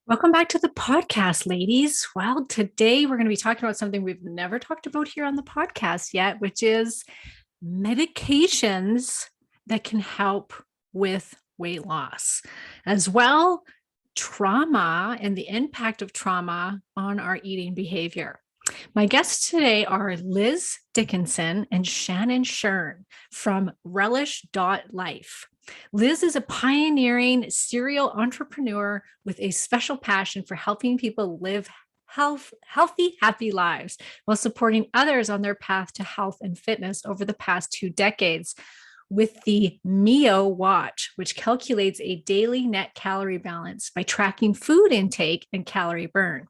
Welcome back to the podcast, ladies. Well, today we're going to be talking about something we've never talked about here on the podcast yet, which is medications that can help with weight loss, as well trauma and the impact of trauma on our eating behavior. My guests today are Liz Dickinson and Shannon Shearn from Relish Life. Liz is a pioneering serial entrepreneur with a special passion for helping people live healthy, happy lives while supporting others on their path to health and fitness over the past 2 decades with the Mio watch, which calculates a daily net calorie balance by tracking food intake and calorie burn.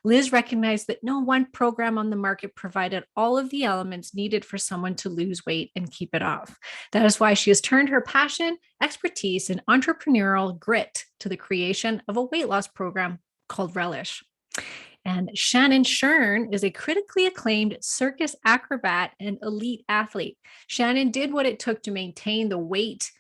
Liz recognized that no one program on the market provided all of the elements needed for someone to lose weight and keep it off. That is why she has turned her passion, expertise, and entrepreneurial grit to the creation of a weight loss program called Relish. And Shannon Shearn is a critically acclaimed circus acrobat and elite athlete. Shannon did what it took to maintain the weight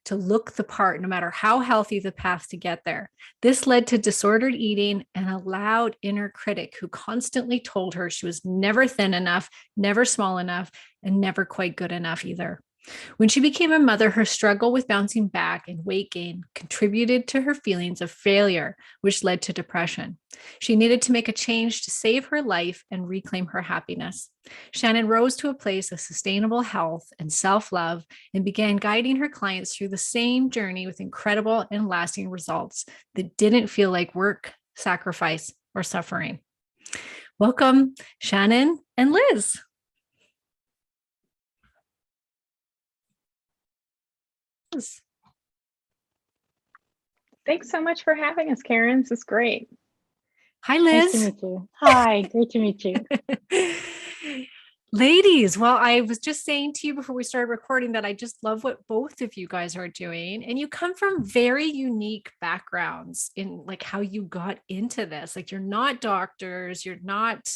to look the part, no matter how healthy the path to get there. This led to disordered eating and a loud inner critic who constantly told her she was never thin enough, never small enough, and never quite good enough either. When she became a mother, her struggle with bouncing back and weight gain contributed to her feelings of failure, which led to depression. She needed to make a change to save her life and reclaim her happiness. Shannon rose to a place of sustainable health and self-love and began guiding her clients through the same journey with incredible and lasting results that didn't feel like work, sacrifice, or suffering. Welcome, Shannon and Liz. Thanks so much for having us, Karen. This is great. Hi, Liz. Nice to meet you. Hi, great to meet you. Ladies, well, I was just saying to you before we started recording that I just love what both of you guys are doing. And you come from very unique backgrounds in like how you got into this. Like you're not doctors, you're not,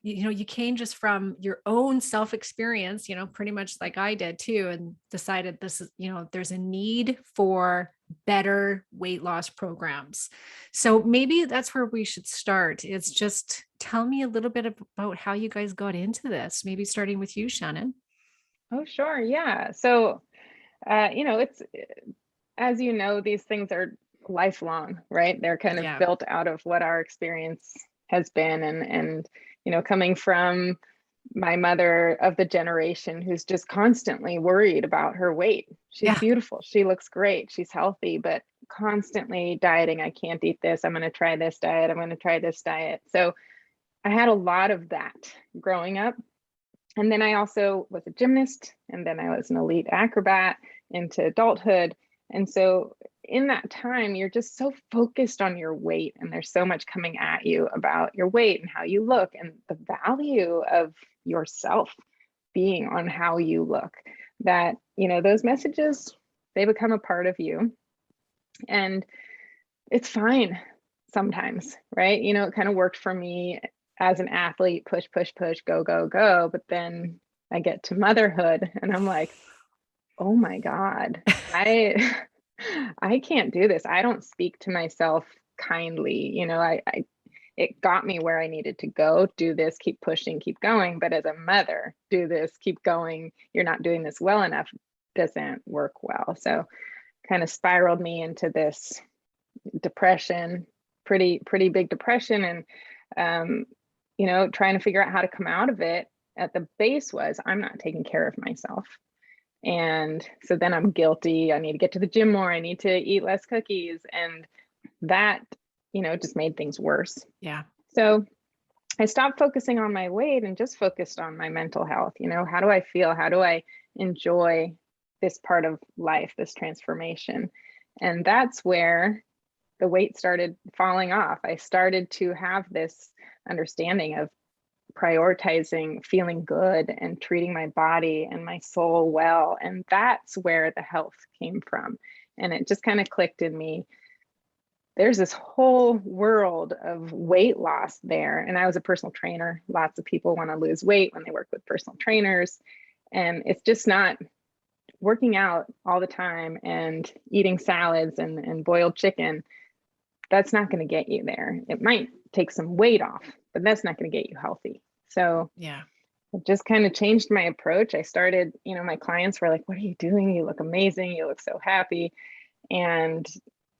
you came just from your own self-experience, pretty much like I did too, and decided this is, there's a need for better weight loss programs. So maybe that's where we should start. It's just tell me a little bit about how you guys got into this, maybe starting with you, Shannon. Oh, sure. Yeah. So, it's, as you know, these things are lifelong, right? They're kind of built out of what our experience has been. And, coming from my mother of the generation who's just constantly worried about her weight. She's beautiful. She looks great. She's healthy, but constantly dieting. I can't eat this. I'm going to try this diet. I'm going to try this diet. So I had a lot of that growing up. And then I also was a gymnast, and then I was an elite acrobat into adulthood. And so in that time, you're just so focused on your weight, and there's so much coming at you about your weight and how you look and the value of yourself being on how you look, that, those messages, they become a part of you. And it's fine sometimes, right? It kind of worked for me as an athlete, push, push, push, go, go, go. But then I get to motherhood and I'm like, oh my God, I can't do this. I don't speak to myself kindly. It got me where I needed to go. Do this, keep pushing, keep going. But as a mother, do this, keep going. You're not doing this well enough. Doesn't work well. So kind of spiraled me into this depression, pretty big depression. And, trying to figure out how to come out of it. At the base was, I'm not taking care of myself. And so then I'm guilty. I need to get to the gym more. I need to eat less cookies. And that, just made things worse. Yeah. So I stopped focusing on my weight and just focused on my mental health. How do I feel? How do I enjoy this part of life, this transformation? And that's where the weight started falling off. I started to have this understanding of prioritizing feeling good and treating my body and my soul well. And that's where the health came from. And it just kind of clicked in me. There's this whole world of weight loss there. And I was a personal trainer. Lots of people want to lose weight when they work with personal trainers. And it's just not working out all the time and eating salads and boiled chicken. that's not going to get you there. It might take some weight off, but that's not going to get you healthy. So yeah, it just kind of changed my approach. I started, my clients were like, what are you doing? You look amazing. You look so happy. And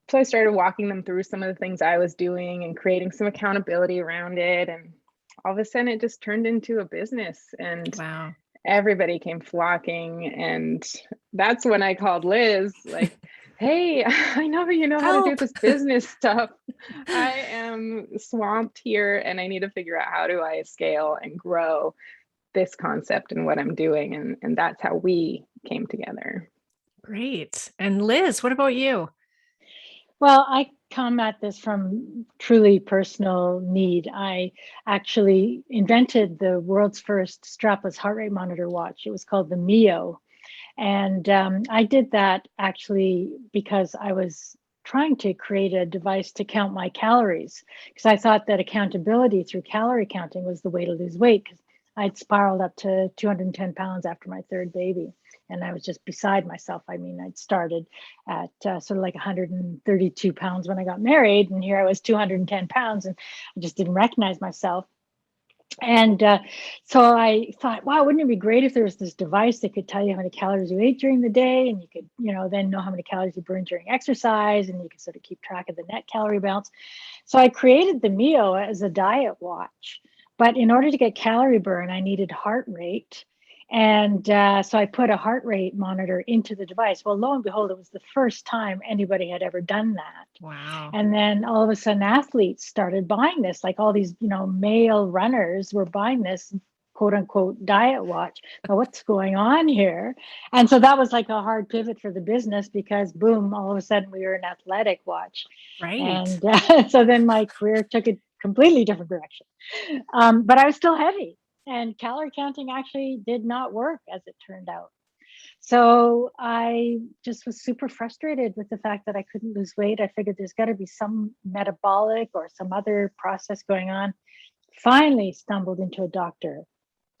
so I started walking them through some of the things I was doing and creating some accountability around it. And all of a sudden it just turned into a business, and wow. everybody came flocking. And that's when I called Liz, like, hey, I know you know how to do Help. this business stuff. I am swamped here, and I need to figure out how do I scale and grow this concept and what I'm doing. And that's how we came together. Great. And Liz, what about you? Well, I come at this from truly personal need. I actually invented the world's first strapless heart rate monitor watch. It was called the Mio. And I did that actually because I was trying to create a device to count my calories, because I thought that accountability through calorie counting was the way to lose weight, because I'd spiraled up to 210 pounds after my third baby. And I was just beside myself. I mean, I'd started at sort of like 132 pounds when I got married. And here I was 210 pounds, and I just didn't recognize myself. And so I thought, wow, wouldn't it be great if there was this device that could tell you how many calories you ate during the day, and you could, then know how many calories you burned during exercise, and you could sort of keep track of the net calorie balance. So I created the Mio as a diet watch. But in order to get calorie burn, I needed heart rate. And so I put a heart rate monitor into the device. Well, lo and behold, it was the first time anybody had ever done that. Wow. And then all of a sudden athletes started buying this, like all these, male runners were buying this quote unquote diet watch. Now, what's going on here? And so that was like a hard pivot for the business, because boom, all of a sudden we were an athletic watch. Right. And so then my career took a completely different direction. But I was still heavy, and calorie counting actually did not work, as it turned out. So I just was super frustrated with the fact that I couldn't lose weight. I figured there's got to be some metabolic or some other process going on. Finally stumbled into a doctor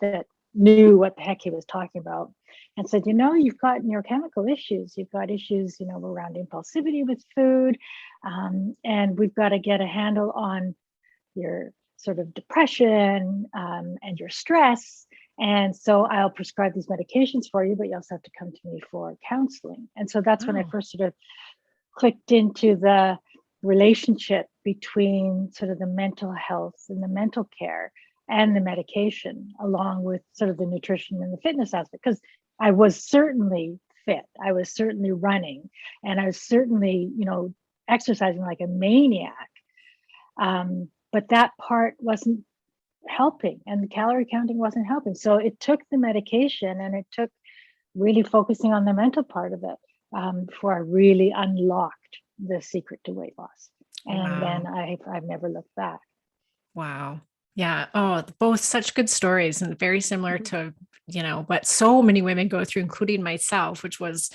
that knew what the heck he was talking about, and said, you've got neurochemical issues. You've got issues, around impulsivity with food. And we've got to get a handle on your sort of depression and your stress. And so I'll prescribe these medications for you, but you also have to come to me for counseling. And so that's when I first sort of clicked into the relationship between sort of the mental health and the mental care and the medication, along with sort of the nutrition and the fitness aspect. Because I was certainly fit, I was certainly running, and I was certainly, exercising like a maniac. But that part wasn't helping, and the calorie counting wasn't helping. So it took the medication, and it took really focusing on the mental part of it before I really unlocked the secret to weight loss. And then I've never looked back. Wow. Yeah. Oh, both such good stories, and very similar to, what so many women go through, including myself, which was,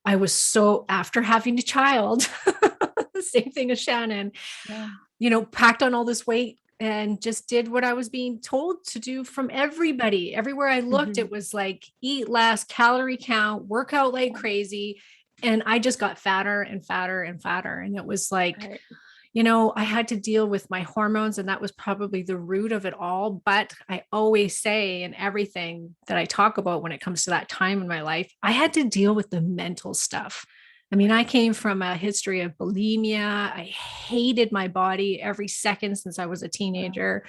I was so, after having a child, the same thing as Shannon, packed on all this weight and just did what I was being told to do from everybody. Everywhere I looked, it was like, eat less, calorie count, work out like crazy. And I just got fatter and fatter and fatter. And it was like, I had to deal with my hormones, and that was probably the root of it all. But I always say, in everything that I talk about when it comes to that time in my life, I had to deal with the mental stuff. I mean, I came from a history of bulimia. I hated my body every second since I was a teenager.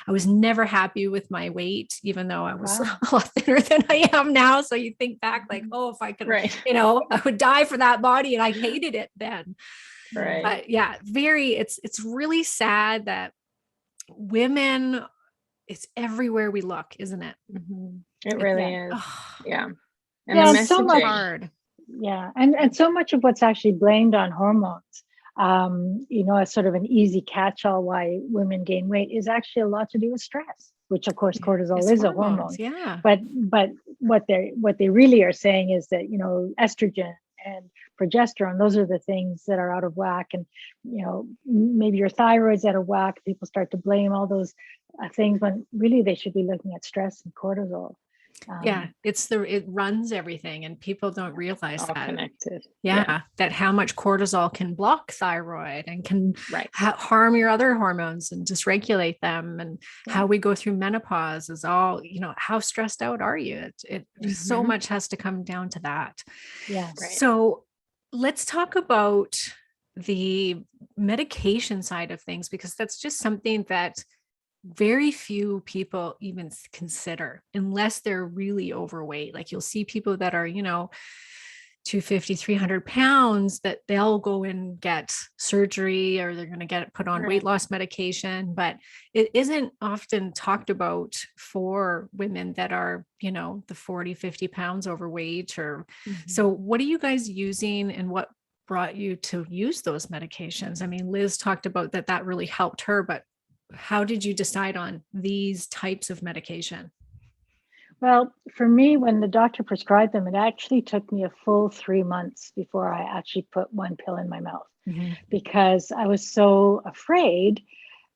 I was never happy with my weight, even though I was a lot thinner than I am now. So you think back like, oh, if I could, I would die for that body. And I hated it then. Right. But yeah, it's really sad that women, it's everywhere we look, isn't it? It really is. Yeah. And the messaging. So much hard. Yeah. And so much of what's actually blamed on hormones, as sort of an easy catch-all why women gain weight, is actually a lot to do with stress, which of course cortisol is a hormone. Yeah. But what they really are saying is that, estrogen and progesterone, those are the things that are out of whack. And, maybe your thyroid's out of whack. People start to blame all those things when really they should be looking at stress and cortisol. Yeah, it runs everything, and people don't realize All that. connected. Yeah, that how much cortisol can block thyroid and can Right. harm your other hormones and dysregulate them. And Yeah. how we go through menopause is all, how stressed out are you? It so much has to come down to that. Yeah. Right. So let's talk about the medication side of things, because that's just something that very few people even consider unless they're really overweight. Like you'll see people that are, 250, 300 pounds, that they'll go and get surgery, or they're going to get put on weight loss medication. But it isn't often talked about for women that are, the 40, 50 pounds overweight. Or so what are you guys using, and what brought you to use those medications? I mean, Liz talked about that really helped her, but how did you decide on these types of medication? Well, for me, when the doctor prescribed them, it actually took me a full 3 months before I actually put one pill in my mouth, because I was so afraid,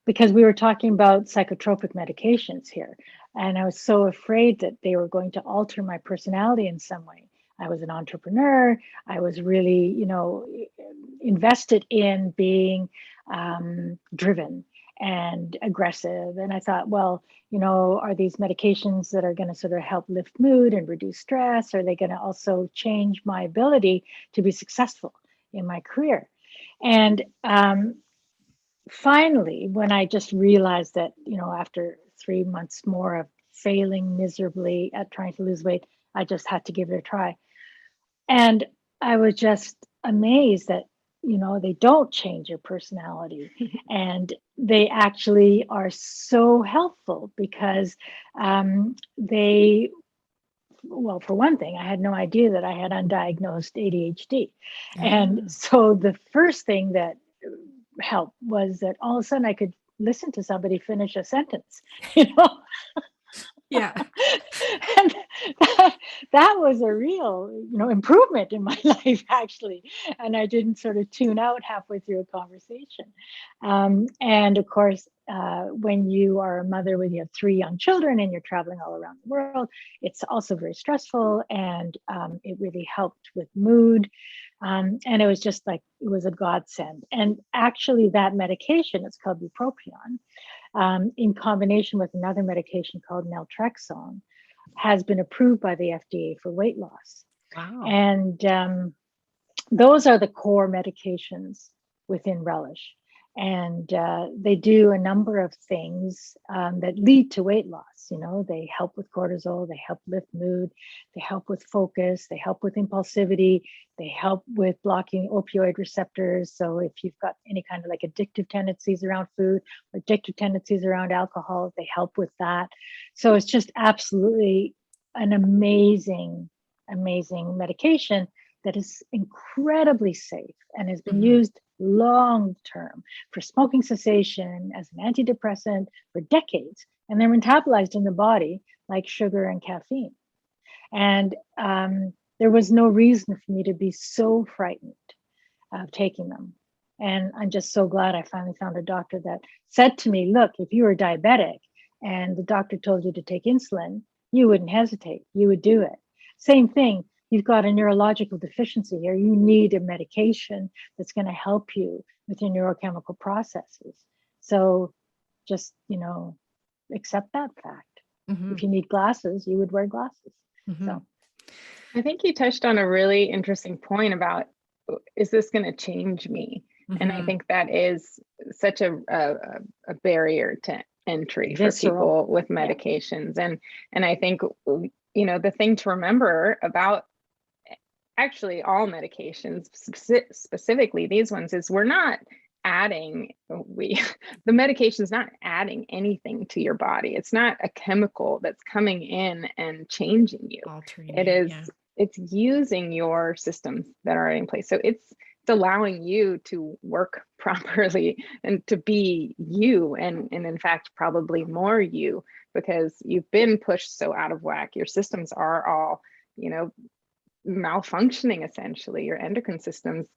because we were talking about psychotropic medications here. And I was so afraid that they were going to alter my personality in some way. I was an entrepreneur. I was really, invested in being driven and aggressive. And I thought, well, are these medications that are going to sort of help lift mood and reduce stress? Are they going to also change my ability to be successful in my career? And finally, when I just realized that, after 3 months more of failing miserably at trying to lose weight, I just had to give it a try. And I was just amazed that, they don't change your personality. And they actually are so helpful, because well, for one thing, I had no idea that I had undiagnosed ADHD. And so the first thing that helped was that all of a sudden I could listen to somebody finish a sentence, Yeah. And that was a real, improvement in my life, actually. And I didn't sort of tune out halfway through a conversation. And of course, when you are a mother, when you have 3 young children and you're traveling all around the world, it's also very stressful. And it really helped with mood. And it was just like, it was a godsend. And actually, that medication, it's called Bupropion, in combination with another medication called naltrexone, has been approved by the FDA for weight loss. Wow. And those are the core medications within Relish. And they do a number of things that lead to weight loss. They help with cortisol, they help lift mood, they help with focus, they help with impulsivity, they help with blocking opioid receptors. So if you've got any kind of like addictive tendencies around food or addictive tendencies around alcohol, they help with that. So it's just absolutely an amazing medication that is incredibly safe and has been used long term for smoking cessation, as an antidepressant for decades, and they're metabolized in the body like sugar and caffeine. And there was no reason for me to be so frightened of taking them. And I'm just so glad I finally found a doctor that said to me, look, if you were diabetic and the doctor told you to take insulin, you wouldn't hesitate, you would do it. Same thing. You've got a neurological deficiency here. You need a medication that's going to help you with your neurochemical processes. So just, accept that fact. If you need glasses, you would wear glasses. So I think you touched on a really interesting point about, is this going to change me? And I think that is such a barrier to entry for people with medications. And I think, the thing to remember about actually all medications, specifically these ones, is we're not adding, the medication is not adding anything to your body. It's not a chemical that's coming in and changing you. It's using your systems that are in place. So it's allowing you to work properly and to be you, and in fact probably more you, because you've been pushed so out of whack. Your systems are all malfunctioning, essentially. Your endocrine system's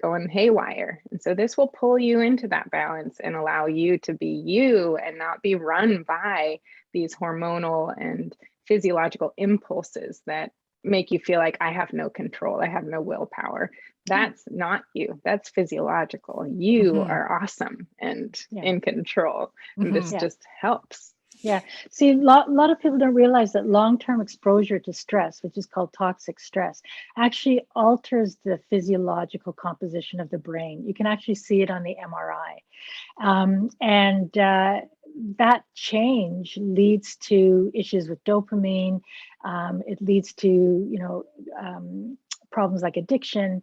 going haywire, and so this will pull you into that balance and allow you to be you and not be run by these hormonal and physiological impulses that make you feel like I have no control, I have no willpower. That's not you. That's physiological. You are awesome and in control. And this just helps. Yeah. See, a lot of people don't realize that long-term exposure to stress, which is called toxic stress, actually alters the physiological composition of the brain. You can actually see it on the MRI. And that change leads to issues with dopamine. It leads to, problems like addiction.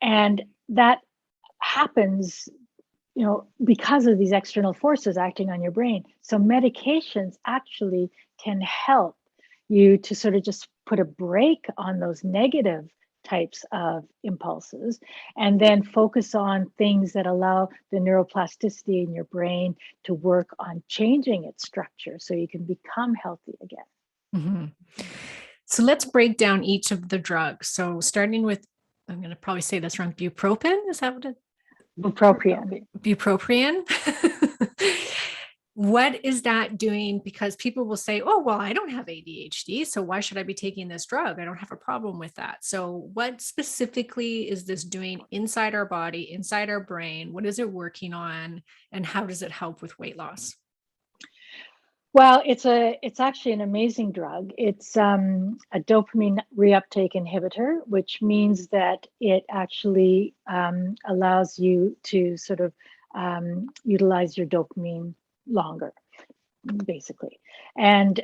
And that happens because of these external forces acting on your brain. So medications actually can help you to sort of just put a brake on those negative types of impulses and then focus on things that allow the neuroplasticity in your brain to work on changing its structure so you can become healthy again. So let's break down each of the drugs. So starting with, I'm going to probably say this wrong, bupropion, is that what it is? Bupropion. What is that doing? Because people will say, oh, well, I don't have ADHD, so why should I be taking this drug? I don't have a problem with that. So what specifically is this doing inside our body, inside our brain? What is it working on? And how does it help with weight loss? Well, it's actually an amazing drug. It's a dopamine reuptake inhibitor, which means that it actually allows you to sort of utilize your dopamine longer, basically. And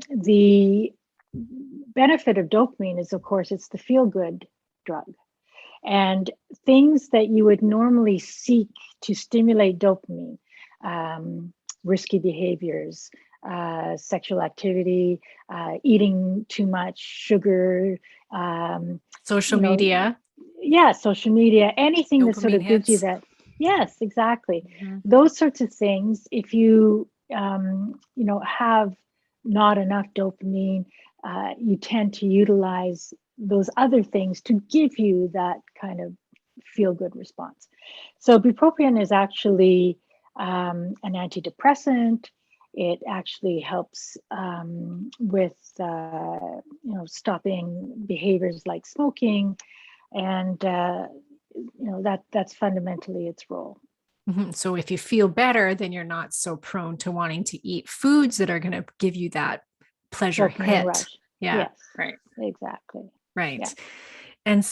the benefit of dopamine is, of course, it's the feel-good drug. And things that you would normally seek to stimulate dopamine, risky behaviors, sexual activity, eating too much sugar, social media. Yeah, social media, anything that sort of gives you that. Yes, exactly. Those sorts of things, if you, have not enough dopamine, you tend to utilize those other things to give you that kind of feel-good response. So bupropion is actually an antidepressant. It actually helps with stopping behaviors like smoking, and that's fundamentally its role. So if you feel better, then you're not so prone to wanting to eat foods that are going to give you that pleasure hit. Rush. Yeah. Yes, right. Exactly. Right. Yeah. And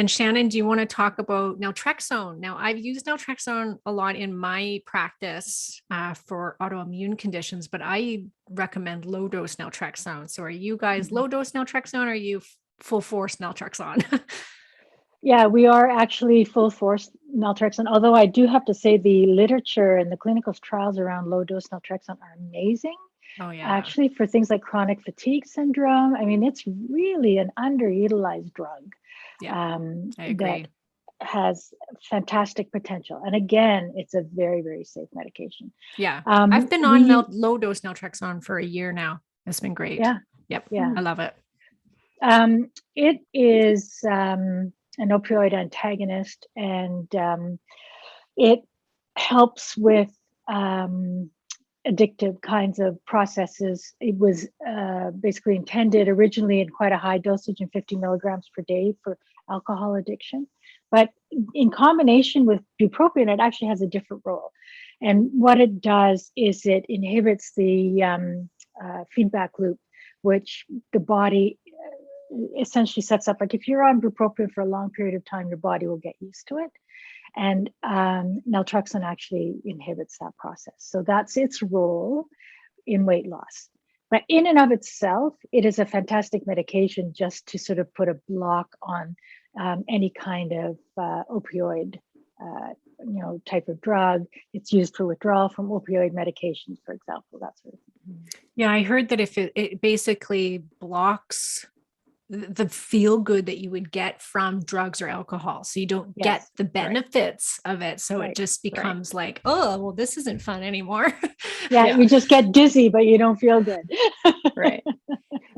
Shannon, do you want to talk about naltrexone? Now, I've used naltrexone a lot in my practice for autoimmune conditions, but I recommend low dose naltrexone. So are you guys low dose naltrexone, or are you full force naltrexone? Yeah, we are actually full force naltrexone, although I do have to say the literature and the clinical trials around low dose naltrexone are amazing. Oh, yeah. Actually, for things like chronic fatigue syndrome, I mean, it's really an underutilized drug. Yeah, I agree. That has fantastic potential. And again, it's a very, very safe medication. Yeah. I've been on low dose naltrexone for a year now. It's been great. Yeah. Yep. Yeah. I love it. It is an opioid antagonist, and it helps with addictive kinds of processes. It was basically intended originally in quite a high dosage in 50 milligrams per day for alcohol addiction. But in combination with bupropion, it actually has a different role. And what it does is it inhibits the feedback loop, which the body essentially sets up. Like if you're on bupropion for a long period of time, your body will get used to it. And naltrexone actually inhibits that process. So that's its role in weight loss. But in and of itself, it is a fantastic medication just to sort of put a block on any kind of opioid type of drug. It's used for withdrawal from opioid medications, for example, that sort of thing. Yeah, I heard that if it basically blocks the feel good that you would get from drugs or alcohol. So you don't get the benefits of it. So it just becomes like, oh, well, this isn't fun anymore. Yeah, you just get dizzy, but you don't feel good. Right.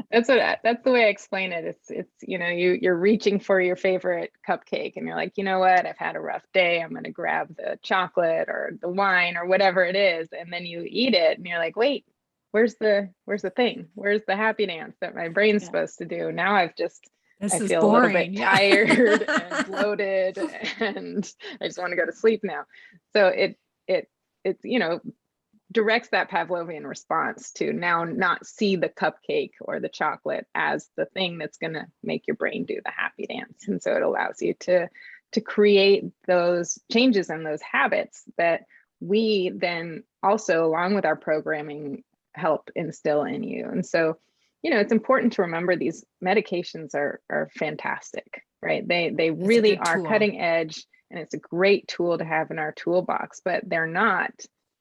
That's the way I explain it. It's you're reaching for your favorite cupcake and you're like, you know what, I've had a rough day. I'm going to grab the chocolate or the wine or whatever it is. And then you eat it and you're like, wait, where's the thing? Where's the happy dance that my brain's supposed to do? Now I feel boring. A little bit tired and bloated, and I just want to go to sleep now. So it directs that Pavlovian response to now not see the cupcake or the chocolate as the thing that's going to make your brain do the happy dance. And so it allows you to create those changes and those habits that we then also, along with our programming, help instill in you. And so, it's important to remember these medications are fantastic, right? They really are cutting edge, and it's a great tool to have in our toolbox, but they're not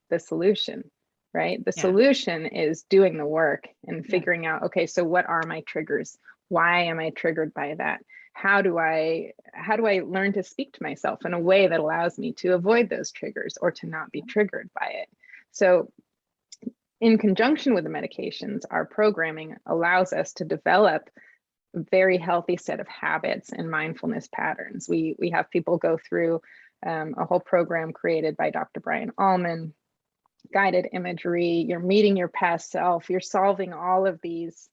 the solution, right? The solution is doing the work and figuring out, okay, so what are my triggers? Why am I triggered by that? How do I learn to speak to myself in a way that allows me to avoid those triggers or to not be triggered by it? So in conjunction with the medications, our programming allows us to develop a very healthy set of habits and mindfulness patterns. We have people go through a whole program created by Dr. Brian Allman, guided imagery, you're meeting your past self, you're solving all of these,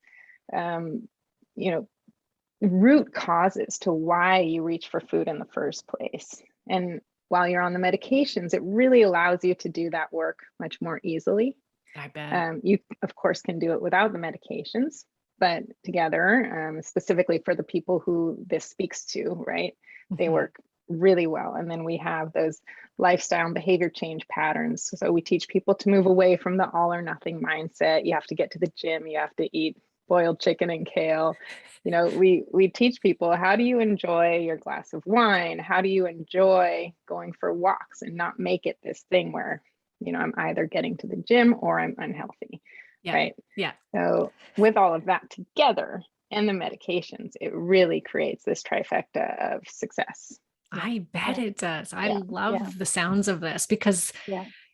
root causes to why you reach for food in the first place. And while you're on the medications, it really allows you to do that work much more easily. I bet. You, of course, can do it without the medications, but together, specifically for the people who this speaks to, right? They work really well. And then we have those lifestyle and behavior change patterns. So we teach people to move away from the all or nothing mindset. You have to get to the gym, you have to eat boiled chicken and kale. We teach people, how do you enjoy your glass of wine? How do you enjoy going for walks and not make it this thing where, I'm either getting to the gym or I'm unhealthy, right? Yeah. So with all of that together and the medications, it really creates this trifecta of success. I bet it does. I love the sounds of this because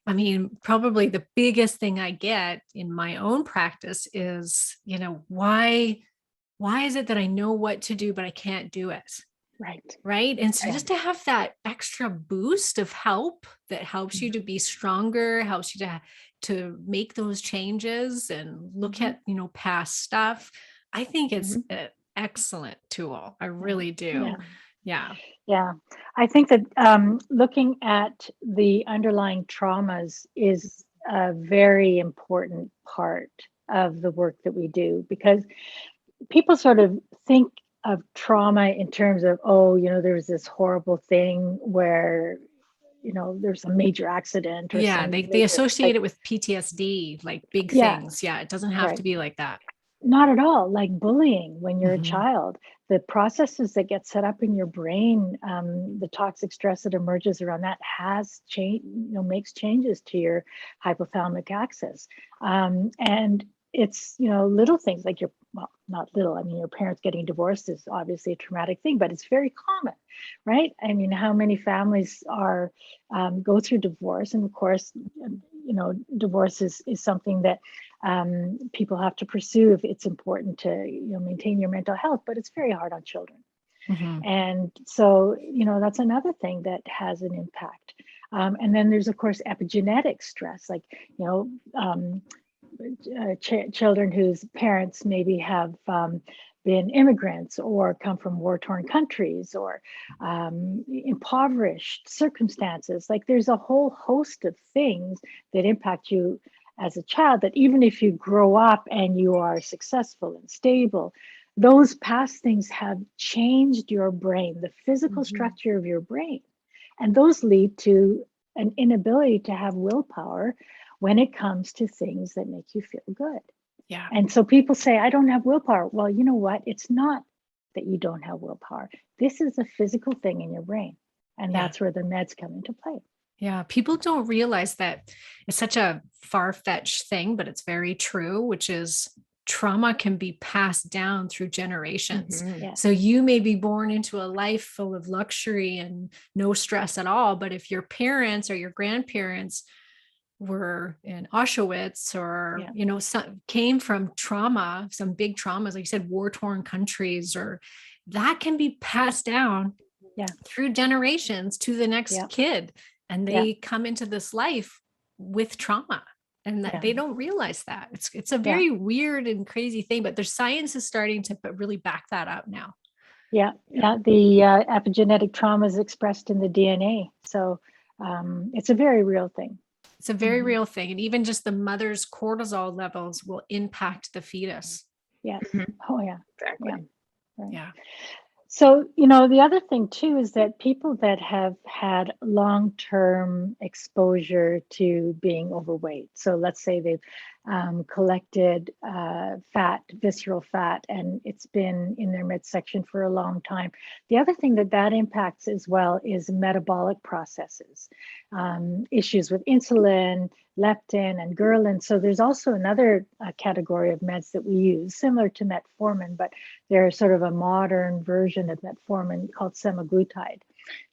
I mean, probably the biggest thing I get in my own practice is, why is it that I know what to do, but I can't do it? Right. And so just to have that extra boost of help that helps you to be stronger, helps you to make those changes and look at, past stuff. I think it's an excellent tool. I really do. Yeah. I think that looking at the underlying traumas is a very important part of the work that we do, because people sort of think of trauma in terms of, there was this horrible thing where, there's a major accident. Or they associate it with PTSD, like big things. Yeah, it doesn't have to be like that. Not at all. Like bullying when you're a child, the processes that get set up in your brain, the toxic stress that emerges around that has makes changes to your hypothalamic axis. And it's, little things like not little, I mean, your parents getting divorced is obviously a traumatic thing, but it's very common, right? I mean, how many families go through divorce? And of course, divorce is something that people have to pursue if it's important to maintain your mental health, but it's very hard on children. And so that's another thing that has an impact. And then there's of course epigenetic stress, like children whose parents maybe have been immigrants or come from war-torn countries or impoverished circumstances. Like there's a whole host of things that impact you as a child, that even if you grow up and you are successful and stable, those past things have changed your brain, the physical structure of your brain. And those lead to an inability to have willpower when it comes to things that make you feel good. Yeah. And so people say, I don't have willpower. Well, you know what? It's not that you don't have willpower. This is a physical thing in your brain. And that's where the meds come into play. Yeah. People don't realize that it's such a far-fetched thing, but it's very true, which is trauma can be passed down through generations. So you may be born into a life full of luxury and no stress at all. But if your parents or your grandparents were in Auschwitz or, came from trauma, some big traumas, like you said, war-torn countries, or that can be passed down through generations to the next kid. And they come into this life with trauma. and that they don't realize that. It's a very weird and crazy thing, but there's science is starting to really back that up now. Yeah. The epigenetic trauma is expressed in the DNA. So it's a very real thing. It's a very real thing. And even just the mother's cortisol levels will impact the fetus. Yes. Oh, yeah. Exactly. Yeah. Right. Yeah. So, the other thing too is that people that have had long-term exposure to being overweight. So let's say they've collected fat, visceral fat, and it's been in their midsection for a long time. The other thing that impacts as well is metabolic processes, issues with insulin, leptin, and ghrelin. So there's also another category of meds that we use, similar to metformin, but they're sort of a modern version of metformin called semaglutide.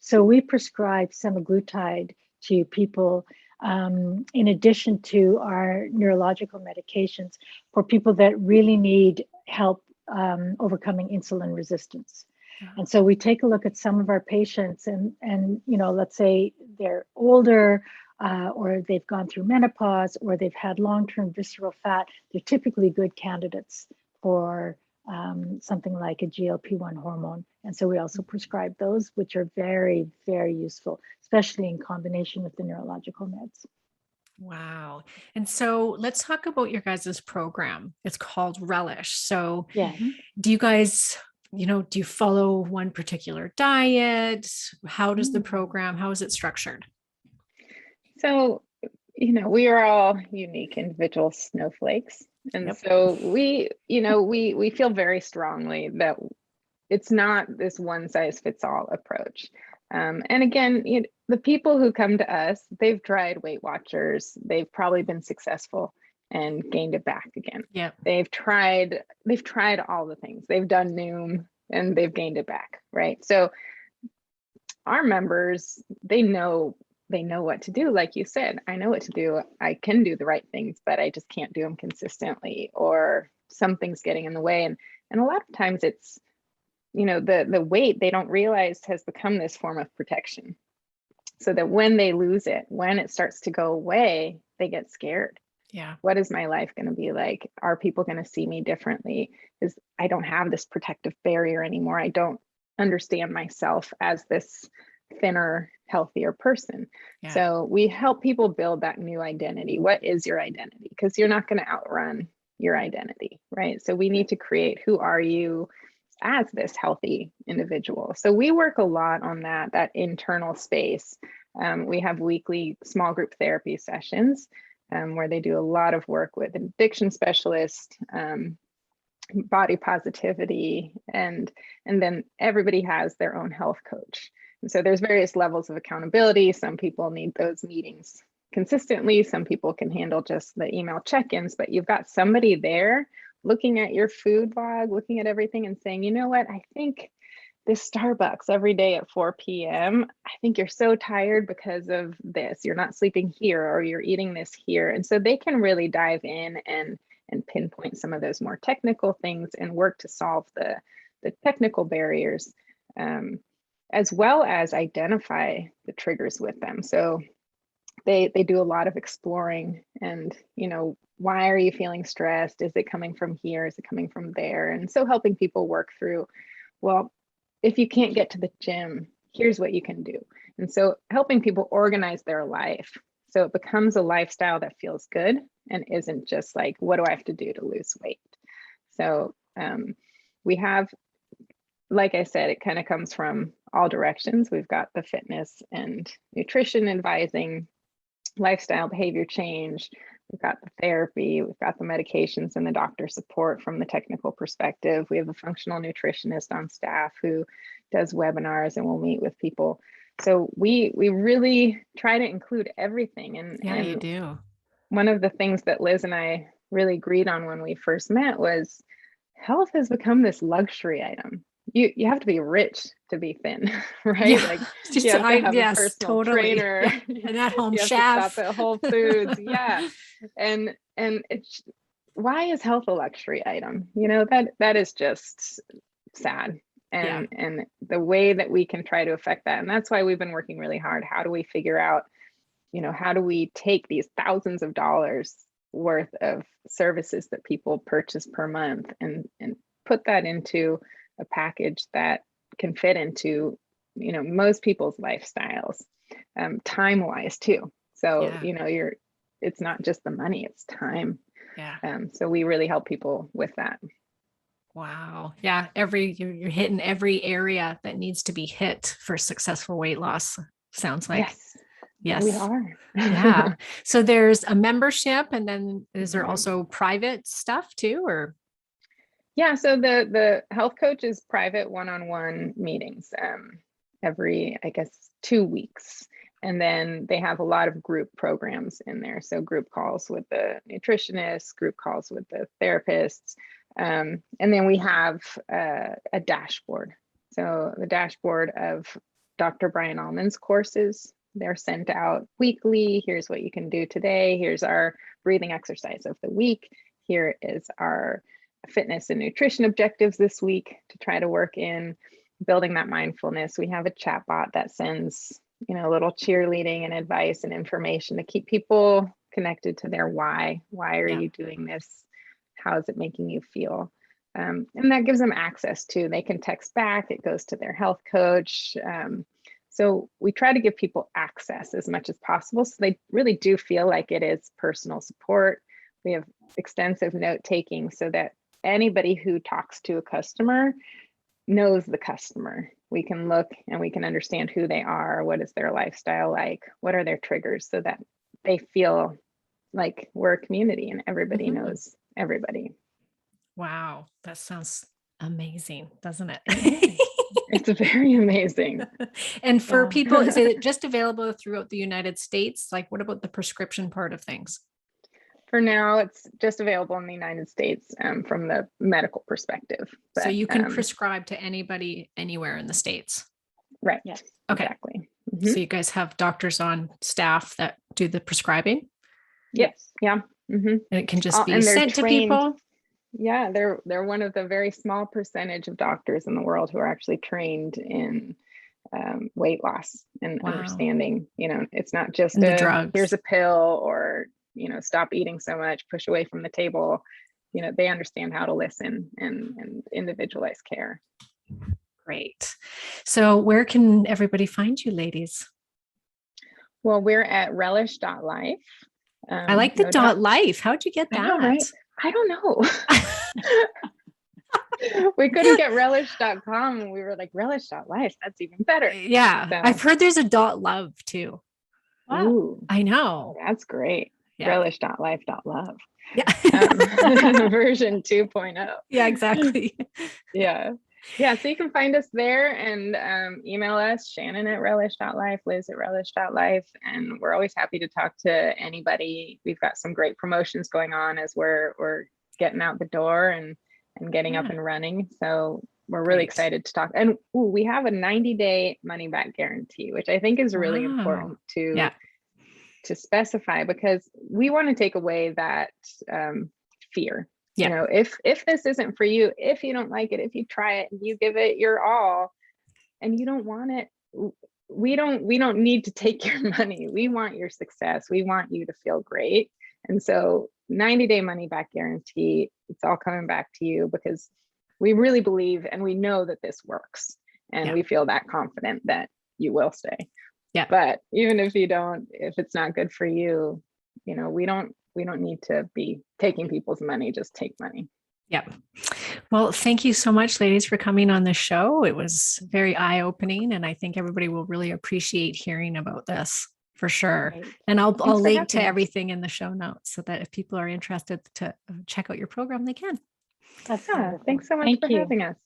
So we prescribe semaglutide to people in addition to our neurological medications for people that really need help overcoming insulin resistance. And so we take a look at some of our patients and let's say they're older, or they've gone through menopause, or they've had long-term visceral fat. They're typically good candidates for something like a GLP-1 hormone. And so we also prescribe those, which are very, very useful, especially in combination with the neurological meds. Wow. And so let's talk about your guys' program. It's called Relish. So do you guys, do you follow one particular diet? How does the program, how is it structured? So, we are all unique individual snowflakes. And so we feel very strongly that it's not this one size fits all approach. And again, the people who come to us, they've tried Weight Watchers. They've probably been successful and gained it back again. Yeah. They've tried all the things. They've done Noom and they've gained it back, right? So our members, they know what to do. Like you said, I know what to do. I can do the right things, but I just can't do them consistently, or something's getting in the way. And a lot of times it's, the weight they don't realize has become this form of protection. So that when they lose it, when it starts to go away, they get scared. Yeah. What is my life going to be like? Are people going to see me differently? Because I don't have this protective barrier anymore. I don't understand myself as this thinner, healthier person. Yeah. So we help people build that new identity. What is your identity? Because you're not going to outrun your identity, right? So we need to create, who are you as this healthy individual? So we work a lot on that internal space. We have weekly small group therapy sessions where they do a lot of work with an addiction specialist, body positivity, and then everybody has their own health coach. And so there's various levels of accountability. Some people need those meetings consistently. Some people can handle just the email check-ins, but you've got somebody there looking at your food log, looking at everything and saying, you know what, I think this Starbucks every day at 4 p.m., I think you're so tired because of this. You're not sleeping here, or you're eating this here. And so they can really dive in and pinpoint some of those more technical things and work to solve the technical barriers, as well as identify the triggers with them. So they do a lot of exploring and, why are you feeling stressed? Is it coming from here? Is it coming from there? And so helping people work through, well, if you can't get to the gym, here's what you can do. And so helping people organize their life so it becomes a lifestyle that feels good and isn't just like, what do I have to do to lose weight? So we have, like I said, it kind of comes from all directions. We've got the fitness and nutrition advising, lifestyle behavior change. We've got the therapy, we've got the medications and the doctor support from the technical perspective. We have a functional nutritionist on staff who does webinars and will meet with people. So we really try to include everything. And you do. One of the things that Liz and I really agreed on when we first met was health has become this luxury item. You have to be rich to be thin, right? Yeah. Like just you have to have yes, a personal totally. trainer, Yeah. An at-home you have chef, to stop at Whole Foods, yeah. And it's, why is health a luxury item? That is just sad. And the way that we can try to affect that, and that's why we've been working really hard. How do we figure out how do we take these thousands of dollars worth of services that people purchase per month and put that into a package that can fit into, most people's lifestyles, time-wise too. So, it's not just the money, it's time. Yeah. So we really help people with that. Wow. Yeah. You're hitting every area that needs to be hit for successful weight loss. Sounds like. Yes. We are. Yeah. So there's a membership, and then is there Right. also private stuff too, or? Yeah. So the health coach is private one-on-one meetings, every, I guess, 2 weeks. And then they have a lot of group programs in there. So group calls with the nutritionists, group calls with the therapists. And then we have a dashboard. So the dashboard of Dr. Brian Allman's courses, they're sent out weekly. Here's what you can do today. Here's our breathing exercise of the week. Here is our fitness and nutrition objectives this week to try to work in building that mindfulness. We have a chat bot that sends, a little cheerleading and advice and information to keep people connected to their why. Why are you doing this? How is it making you feel? And that gives them access to, they can text back, it goes to their health coach. So we try to give people access as much as possible, so they really do feel like it is personal support. We have extensive note taking so that anybody who talks to a customer knows the customer. We can look and we can understand who they are, what is their lifestyle like, what are their triggers, so that they feel like we're a community and everybody knows everybody. Wow, that sounds amazing, doesn't it? It's very amazing. And for people, is it just available throughout the United States? Like, what about the prescription part of things? For now, it's just available in the United States from the medical perspective. But, so you can prescribe to anybody anywhere in the States. Right. Yes. Okay. Exactly. So you guys have doctors on staff that do the prescribing? Yes. Yeah. And it can just be sent to people? Yeah, they're one of the very small percentage of doctors in the world who are actually trained in weight loss and understanding, it's not just here's a pill or, stop eating so much, push away from the table. They understand how to listen and individualize care. Great. So where can everybody find you, ladies? Well, we're at relish.life. I like the .life. How'd you get that? I know, right? I don't know. We couldn't get relish.com and we were like, relish.life, that's even better. Yeah. So. I've heard there's a .love too. Wow. Ooh, I know. That's great. Yeah. Relish.life.love. Yeah. Version 2.0. Yeah, exactly. Yeah. Yeah. So you can find us there and email us, Shannon at relish.life, Liz at relish.life. And we're always happy to talk to anybody. We've got some great promotions going on as we're getting out the door and getting up and running. So we're really excited to talk. And we have a 90-day money back guarantee, which I think is really important to specify, because we want to take away that fear. Yeah. If this isn't for you, if you don't like it, if you try it, you give it your all and you don't want it, we don't need to take your money. We want your success. We want you to feel great. And so 90-day money back guarantee, it's all coming back to you, because we really believe and we know that this works, and we feel that confident that you will stay. Yeah. But even if it's not good for you, we don't need to be taking people's money. Just take money. Yeah. Well, thank you so much, ladies, for coming on the show. It was very eye-opening, and I think everybody will really appreciate hearing about this for sure. Right. And I'll link to everything in the show notes so that if people are interested to check out your program, they can. That's thanks so much for having us.